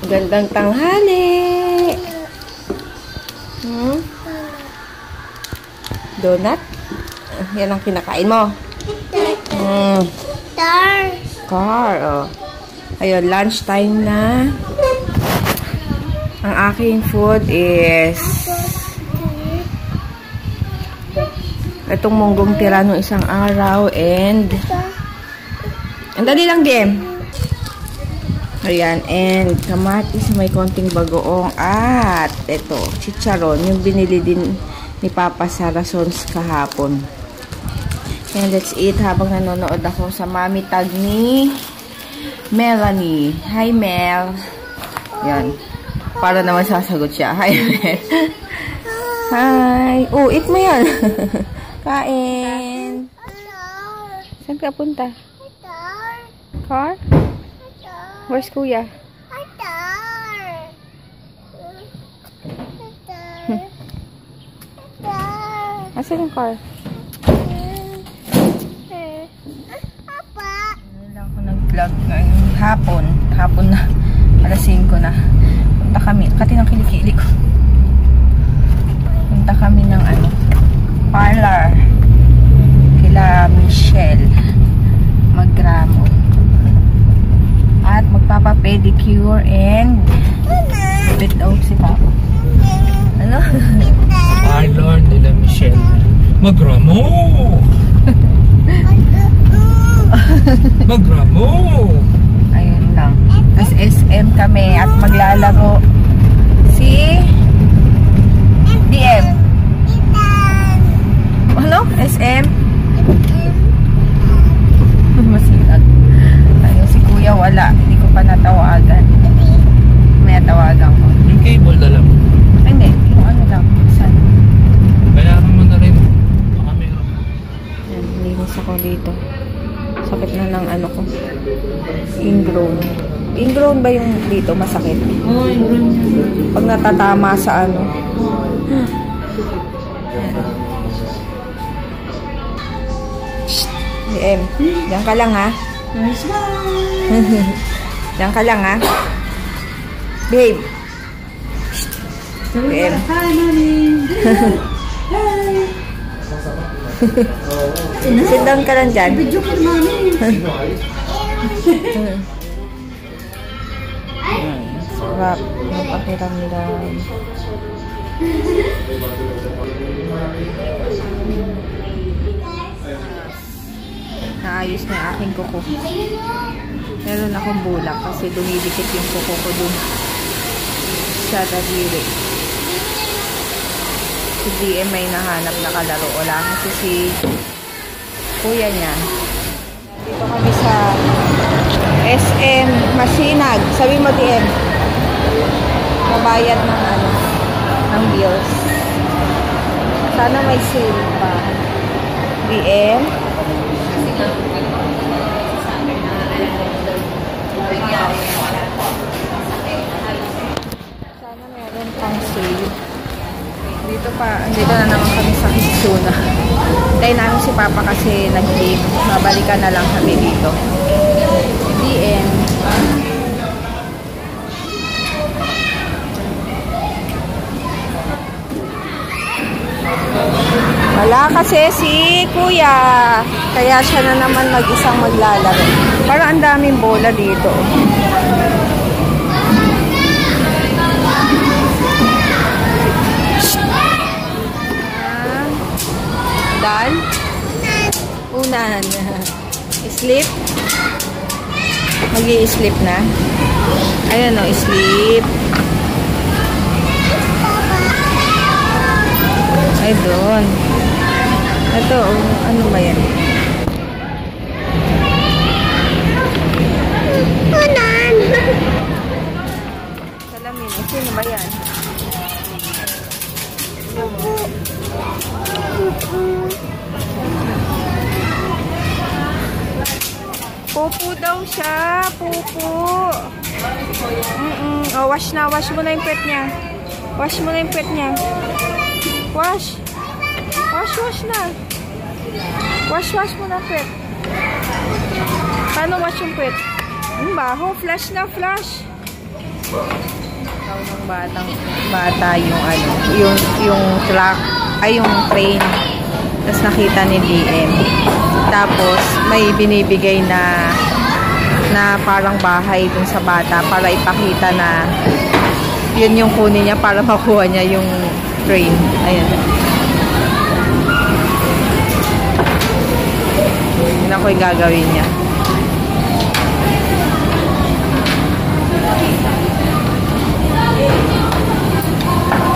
Gandang tanghali. Donut? Yan ang kinakain mo. Car. Oh. Ayun, lunch time na. Ang aking food is itong munggong tira nung isang araw and ang dali lang game. Ayan, and kamatis may konting bagoong at ito, chicharon, yung binili din ni Papa sa Razons kahapon. And let's eat habang nanonood ako sa Mami Tag ni Melanie. Hi Mel. Yan. Para naman sasagot siya. Hi Mel. Hi. Oh, eat mo yan. Kain. Saan ka punta? Car? Where's Kuya? Asan yung car? Wala ako nag-vlog ngayong hapon. Hapon na. Alas 5 na. Punta kami. Kati ng kilikili ko. Punta kami ng parlor. Kila Michelle. Maggramo. At magpapa-pedicure and bit out si Papa. Ano? Parlor nila Michelle. Maggramo! Maggramo! Ayun lang. Tapos SM kami at maglalaro si DM. Ano? SM? Masilag. Ayun, si Kuya wala. Hindi ko pa natawagan. May natawagan ko. Yung cable na lang. Ay, hindi. Yung ano lang. Saan? Bayaran mo na rin. Baka meron. Yan, linis ako dito. Sakit na ng ano ko. Ingrown. Ingrown ba yung dito? Masakit? Oo, ingrown. Pag natatama sa ano. DM, diyan ka lang ha. Nice one! Diyan ka lang ha. Babe. DM. Hi, Mommy! Hi! Sit down ka lang dyan. Video ko, Mommy! Sarap. Napakiramdam. Naayos na yung aking kuko. Meron akong bulak kasi dumidikit yung kuko ko dun sa daliri. Si DM may nahanap na kalaro. Wala kasi si kuya niya. Dito kami sa SM Masinag. Sabi mo DM. Mabayad ng ng bills. Sana may sale pa. DM. Sana meron pang sale. Dito na naman kami sa Hitsuna. Tayo namin si Papa kasi nag-leave. Mabalikan na lang kami dito. The end. Wala kasi si Kuya. Kaya siya na naman mag-isang maglalaro. Parang ang daming bola dito. Dan? Unan. Sleep? Mag-i-sleep na? Ayan o, sleep. Ay, doon. Ito, ano ba yan? Unan! Salamin, sino ba yan? Pupo daw siya. Pupo. Oh, wash na. Wash mo na yung pet niya. Wash mo na yung pet niya. Wash. Wash na. Wash mo na pet. Paano wash yung pet? Ang baho. Flash na, flash. ng bata yung ano, yung truck, ay yung train. Tapos nakita ni DM. Tapos may binibigay na parang bahay dun sa bata para ipakita na yun yung kunin niya para makuha niya yung train. Ayan. Yun ako yung gagawin niya.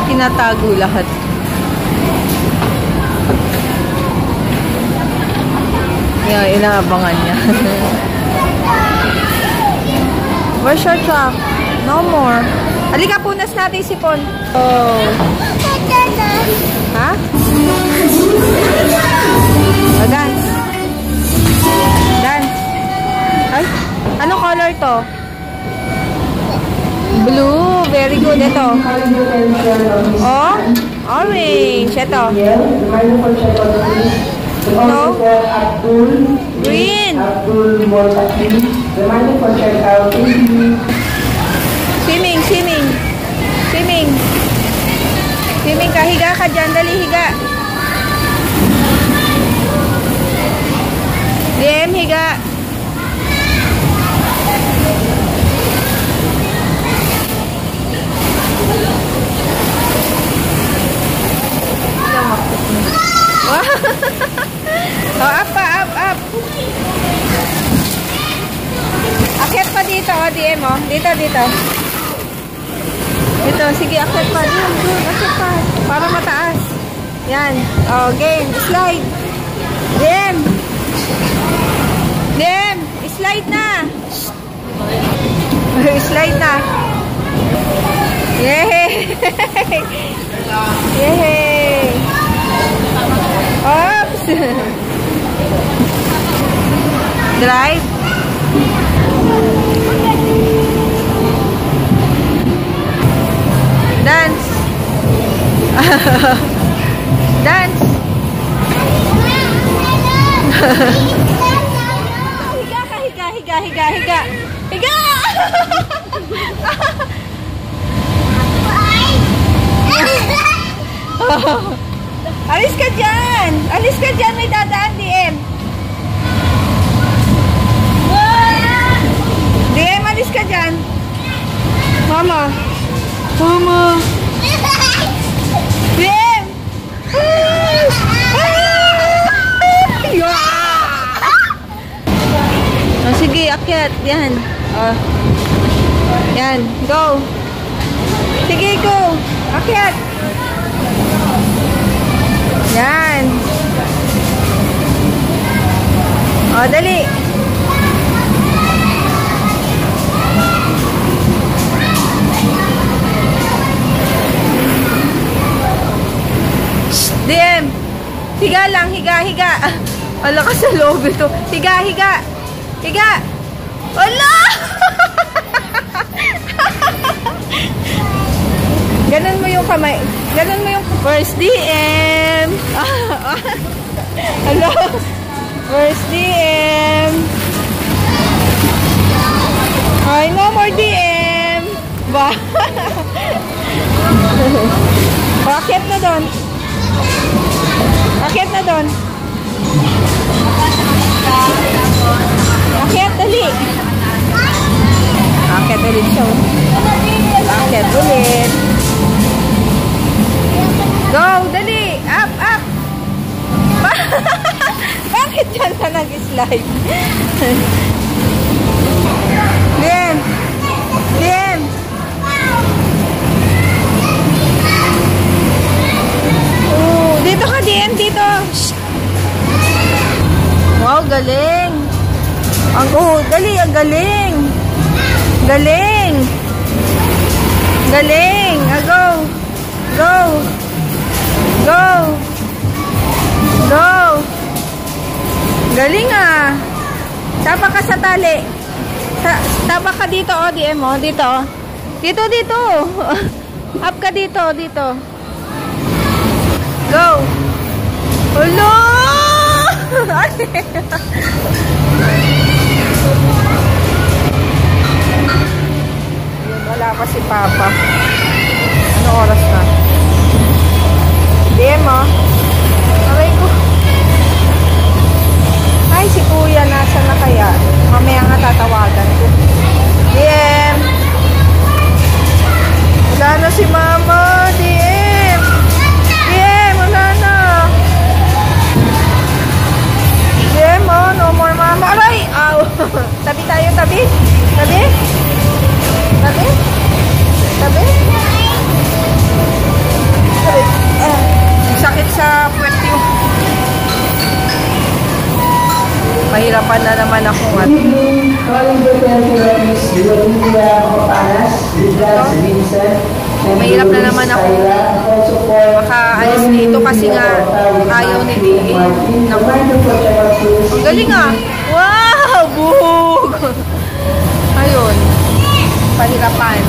Tinatago lahat. Yan, inaabangan niya. Where's your truck? No more. Halika, punas natin si Pon. Oh. Ha? Oh, dance. Dance. Ay, anong color to? Blue. Very good. Ito. Oh, orange. Ito. No? Green. Swimming, swimming. Swimming. Swimming ka. Higa ka dyan. Dali, higa. Dim, higa. Oh, up pa, up. Akyat pa dito, oh, DM, oh. Dito. Dito, sige, akyat pa. Doon, akyat pa. Para mataas. Yan. Oh, game. Slide. DM, slide na. Slide na. Yay! Yay! Oops! Drive. Dance. Dance. Higa. Alis ka dyan. May dadaan, DM. DM, alis ka dyan. Mama. DM. Oh, sige, akyat. Yan. Oh. Yan, go. Sige, go. Akyat. Yan. O, dali. DM. Higa lang, higa. Wala ka sa loob ito. Higa. Wala! Ganon mo yung kamay. Ganon mo yung first DM. Hello? First DM. Ay, no more DM. Ba? Akit na doon. Akit, dali. Akit ulit siya. Akit ulit. Go, dali. Up. Bakit dyan ka nag-slide? Lim. Dito ka, DM, dito. Wow, galing. Dali, ang galing. Go. Galing ah. Tapa ka sa tali. Tapa ka dito, oh, DM, oh. Dito. Up ka dito. Go. Hello! Wala pa si Papa. Ano oras na? DM oh. Aray ko. Ay, si Kuya. Nasaan na kaya? Mamaya nga tatawagan ko. DM. Wala na si Mama. DM. DM. Wala na. DM oh. No more Mama. Aray. Aw. Tabi tayo. Tabi. Tabi. Tabi. Tabi. Tabi. Sakit sa puwet yung. Mahirapan na naman ako. Mahirap na naman ako makaalis dito kasi nga ayaw ni Lee. Ang galing ah. Wow! Bug! Ayun. Pahirapan.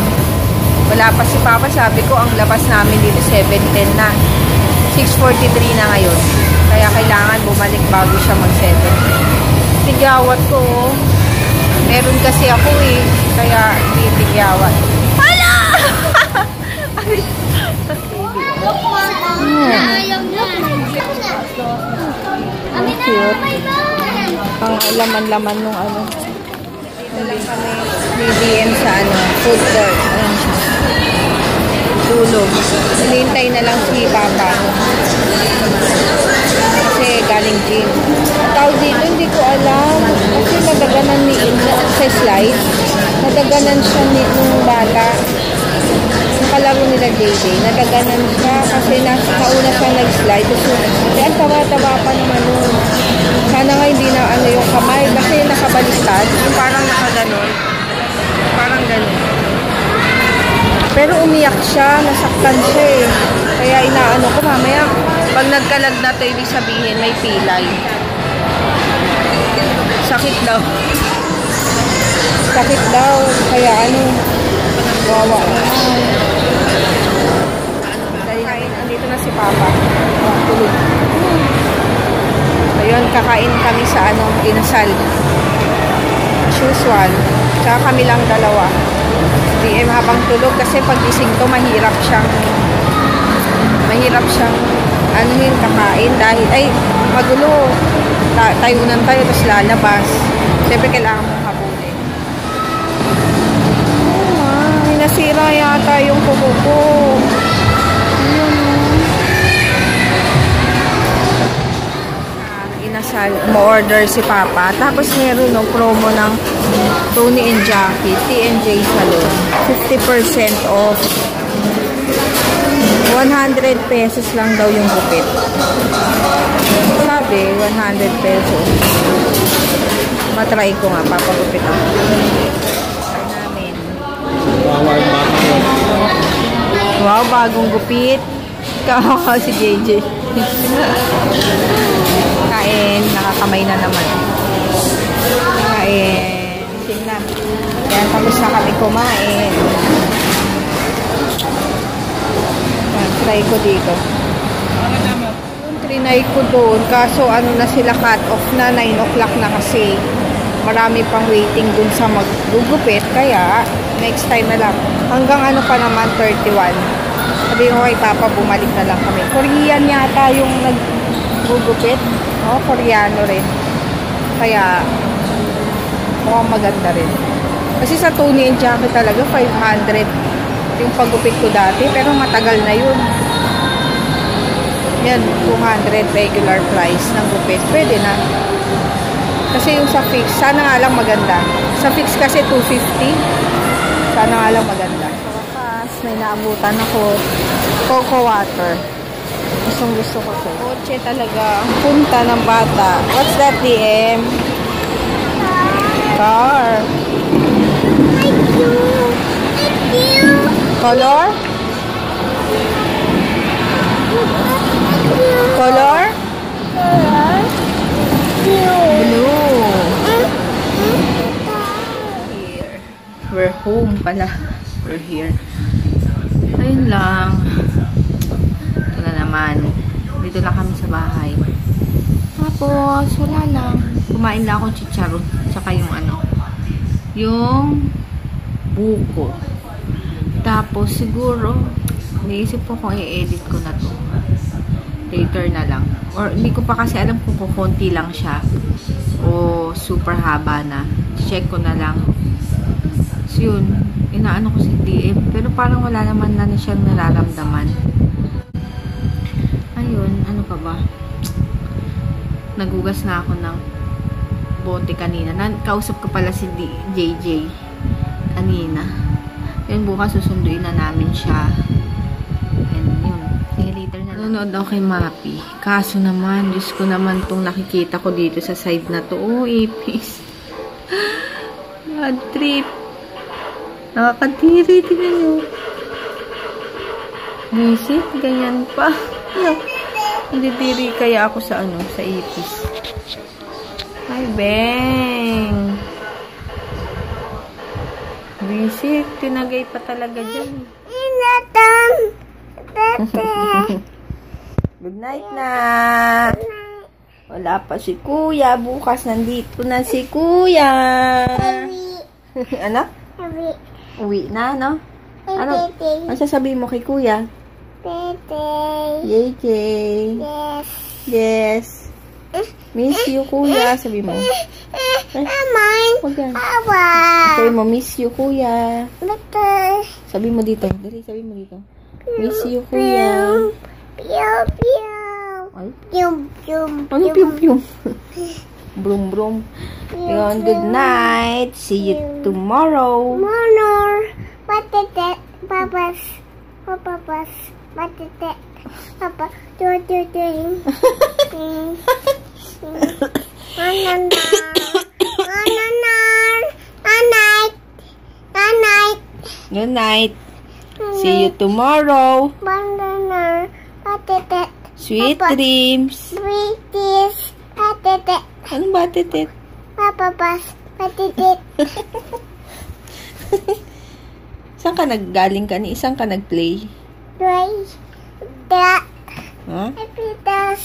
Wala pa si Papa. Sabi ko ang labas namin dito 7:10 na. 6:43 na ngayon. Kaya kailangan bumalik bago siya mag-7. Tigyawat ko. Meron kasi ako eh. Kaya hindi tigyawat. Hala! Ang cute. Ang laman-laman nung ano. Dito lang kami BBM sa ano, food court. Ayan siya. Tulog. Hinihintay na lang si Papa. Kasi galing gym. Tawag dito, hindi ko alam. Kasi nadaganan ni Inna sa slide. Nadaganan siya nung bata. Yung kalaro nila JJ. Nadaganan siya kasi nauna siya nag-slide. Kasi ang taba-taba pa naman nun. Sana nga hindi na ano yung kamay. Kasi nakabaliktad. Yung parang nakaganon. Parang ganon. Pero umiyak siya, nasaktan siya eh. Kaya inaano ko mamaya, pag nagkalag na to, ibig sabihin may pilay. Sakit daw. Sakit daw. Kaya ano, wawa na. Dahil andito na si Papa. Tulog. Ayun, kakain kami sa anong inasal. As usual. Tsaka kami lang dalawa. DM habang tulog kasi pag gising to mahirap siyang ano yun, kakain dahil ay magulo tayunan tayo tapos lalabas, siyempre kailangan mong habulin. Ay, nasira yata yung kuko ko. Inasal mo-order si Papa tapos meron no promo ng Tony and Jackie, T&J Salon. 50% off. 100 pesos lang daw yung gupit. Sabi, 100 pesos. Matry ko nga, papagupit ako. Try namin. Wow, bagong gupit. Kakaw si JJ. Kain, nakakamay na naman. Kain. Tingnan. Yan, tapos na kami kumain. Yan, try ko dito. Trinay ko doon. Kaso ano na sila, cut off na. 9 o'clock na kasi. Marami pang waiting dun sa maggugupit. Kaya, next time na lang. Hanggang ano pa naman, 31. Sabi ko kay Papa, bumalik na lang kami. Korean yata yung naggugupit. Oh, Koreano rin. Kaya, mukhang maganda rin. Kasi sa Tony and Jackie talaga, 500 yung paggupit ko dati. Pero matagal na yun. Yan, 200 regular price ng gupit. Pwede na. Kasi yung sa fix, sana nga lang maganda. Sa fix kasi 250. Sana nga lang maganda. Sa wakas, may naabutan ako. Coco water. Gusto ko siya. Kotse talaga. Ang punta ng bata. What's that, DM? Car. Thank you. Thank you. Color? Color? Blue. Here. We're home pala. We're here. Ayun lang. Ito na naman. Dito lang kami sa bahay. Tapos, wala lang. Kumain lang akong chicharon. Tsaka yung ano. Yung buko. Tapos, siguro, naisip ko kung i-edit ko na to. Later na lang. Or, hindi ko pa kasi alam kung kukunti lang siya. O, super haba na. Check ko na lang. So, yun. Inaano ko si DM. Pero parang wala naman na siyang nararamdaman. Ayun. Ano pa ba? Nagugas na ako ng bote kanina. Kausap ko pala si JJ kanina. Yun, bukas susunduin na namin siya. And yun, later na. Nanonood ako kay Mappy. Kaso naman, Diyos ko naman itong nakikita ko dito sa side na to. Oh, ipis. Bad trip. Nakakadiri. Tingnan nyo. Visit, ganyan pa. Hindi diri kaya ako sa ano, sa ipis. Hi, Beng. Visit, tinagay pa talaga dyan. Good night na. Wala pa si Kuya. Bukas nandito na si Kuya. Ano? Uwi na, no? Ano sasabihin mo kay Kuya? JJ. Yes. Yes. Miss you, Kuya. Sabi mo. Huwag yan. Sabi mo, miss you, Kuya. Sabi mo dito. Dali, sabi mo dito. Miss you, Kuya. Ay? Ano pium-pium? Brum-brum. Yun, good night. See you tomorrow. What is that? Papa's. What is that? Papa, do. Good night. See you tomorrow. Banana. What is that? Sweet dreams. Sweeties. What is that? Anong batitit? Papa's. What is it? Saan ka naggaling ka? Ni isang ka nag-play? That. Ha? Pitas.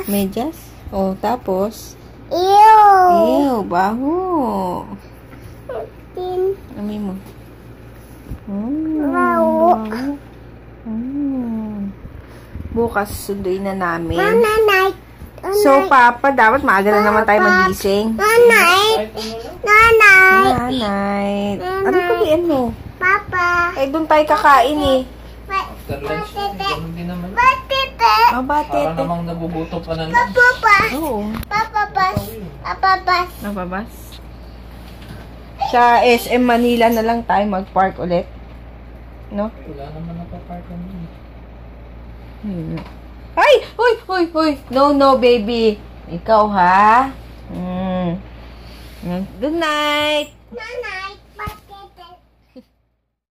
Medyas? Oh, tapos? Ew. Baho. Tin. Amoy mo. Wow. Bukas sunduin na namin. Night. So, Papa, dapat maaga na naman tayo magising. Night. Night. Ano pagkiin mo? Papa. Eh, doon tayo kakain eh. After lunch, ganun din naman. Oh, batit. Para namang nagugutom pa na lunch. Oo. Papa's. Nababas? Sa SM Manila na lang tayo mag-park ulit. No? Wala naman napapark naman. Ay! Hoy! No, baby. Ikaw, ha? Good night! Night.